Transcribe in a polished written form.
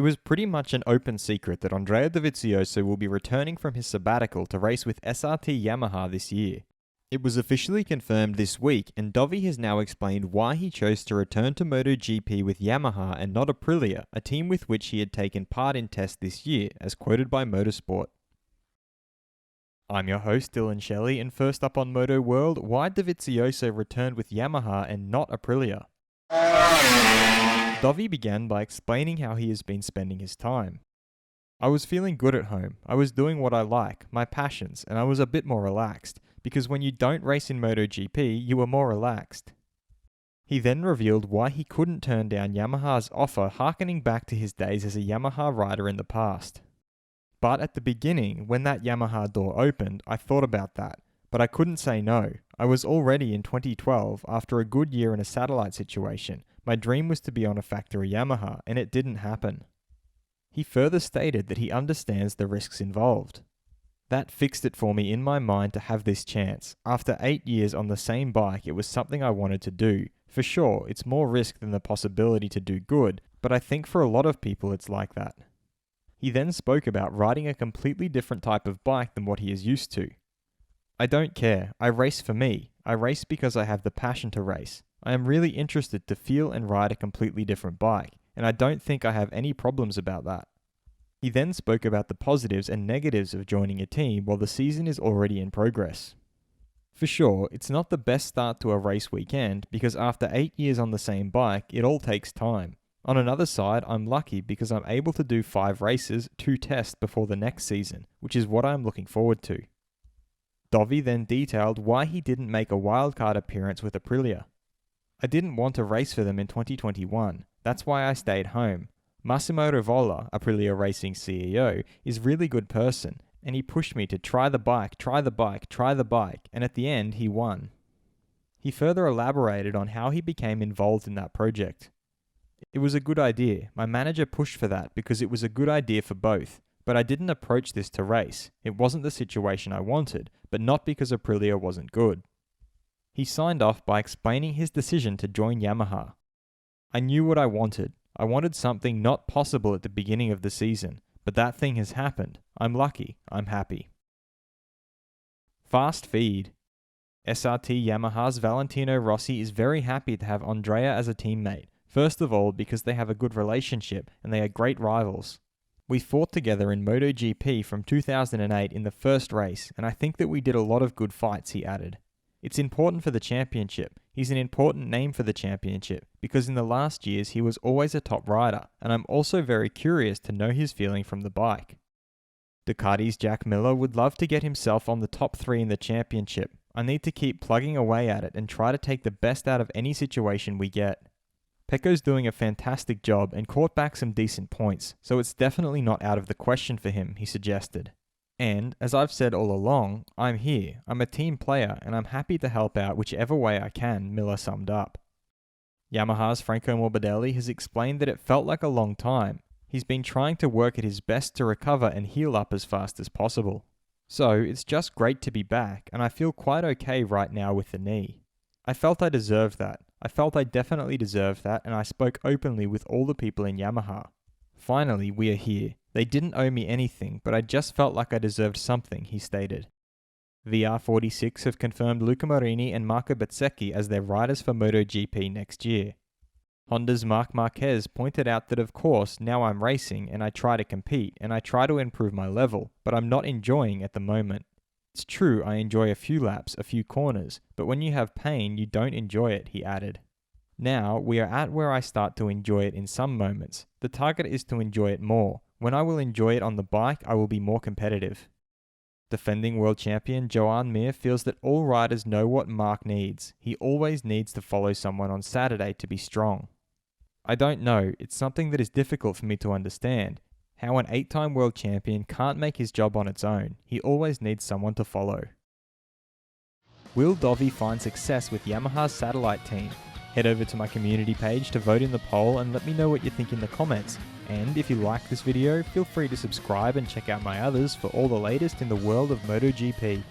It was pretty much an open secret that Andrea Dovizioso will be returning from his sabbatical to race with SRT Yamaha this year. It was officially confirmed this week, and Dovi has now explained why he chose to return to MotoGP with Yamaha and not Aprilia, a team with which he had taken part in tests this year, as quoted by Motorsport. I'm your host, Dillon Shelley, and first up on Moto World, why Dovizioso returned with Yamaha and not Aprilia. Dovi began by explaining how he has been spending his time. I was feeling good at home, I was doing what I like, my passions, and I was a bit more relaxed, because when you don't race in MotoGP, you are more relaxed. He then revealed why he couldn't turn down Yamaha's offer, harkening back to his days as a Yamaha rider in the past. But at the beginning, when that Yamaha door opened, I thought about that, but I couldn't say no. I was already in 2012, after a good year in a satellite situation. My dream was to be on a factory Yamaha, and it didn't happen. He further stated that he understands the risks involved. That fixed it for me in my mind to have this chance. After 8 years on the same bike, it was something I wanted to do. For sure, it's more risk than the possibility to do good, but I think for a lot of people it's like that. He then spoke about riding a completely different type of bike than what he is used to. I don't care. I race for me. I race because I have the passion to race. I am really interested to feel and ride a completely different bike, and I don't think I have any problems about that. He then spoke about the positives and negatives of joining a team while the season is already in progress. For sure, it's not the best start to a race weekend because after 8 years on the same bike, it all takes time. On another side, I'm lucky because I'm able to do 5 races, 2 tests before the next season, which is what I'm looking forward to. Dovi then detailed why he didn't make a wildcard appearance with Aprilia. I didn't want to race for them in 2021, that's why I stayed home. Massimo Rivola, Aprilia Racing CEO, is a really good person, and he pushed me to try the bike, and at the end he won. He further elaborated on how he became involved in that project. It was a good idea. My manager pushed for that because it was a good idea for both, but I didn't approach this to race. It wasn't the situation I wanted, but not because Aprilia wasn't good. He signed off by explaining his decision to join Yamaha. I knew what I wanted. I wanted something not possible at the beginning of the season, but that thing has happened. I'm lucky. I'm happy. Fast feed. SRT Yamaha's Valentino Rossi is very happy to have Andrea as a teammate. First of all, because they have a good relationship and they are great rivals. We fought together in MotoGP from 2008 in the first race, and I think that we did a lot of good fights, he added. It's important for the championship. He's an important name for the championship, because in the last years he was always a top rider, and I'm also very curious to know his feeling from the bike. Ducati's Jack Miller would love to get himself on the top 3 in the championship. I need to keep plugging away at it and try to take the best out of any situation we get. Pecco's doing a fantastic job and caught back some decent points, so it's definitely not out of the question for him, he suggested. And, as I've said all along, I'm here, I'm a team player, and I'm happy to help out whichever way I can, Miller summed up. Yamaha's Franco Morbidelli has explained that it felt like a long time. He's been trying to work at his best to recover and heal up as fast as possible. So, it's just great to be back, and I feel quite okay right now with the knee. I felt I deserved that. I felt I definitely deserved that, and I spoke openly with all the people in Yamaha. Finally, we are here. They didn't owe me anything, but I just felt like I deserved something, he stated. VR46 have confirmed Luca Marini and Marco Bezzecchi as their riders for MotoGP next year. Honda's Marc Marquez pointed out that of course, now I'm racing and I try to compete and I try to improve my level, but I'm not enjoying at the moment. It's true I enjoy a few laps, a few corners, but when you have pain you don't enjoy it, he added. Now, we are at where I start to enjoy it in some moments. The target is to enjoy it more. When I will enjoy it on the bike, I will be more competitive. Defending world champion Joan Mir feels that all riders know what Marc needs. He always needs to follow someone on Saturday to be strong. I don't know, it's something that is difficult for me to understand. How an 8-time world champion can't make his job on its own. He always needs someone to follow. Will Dovi find success with Yamaha's satellite team? Head over to my community page to vote in the poll and let me know what you think in the comments. And if you like this video, feel free to subscribe and check out my others for all the latest in the world of MotoGP.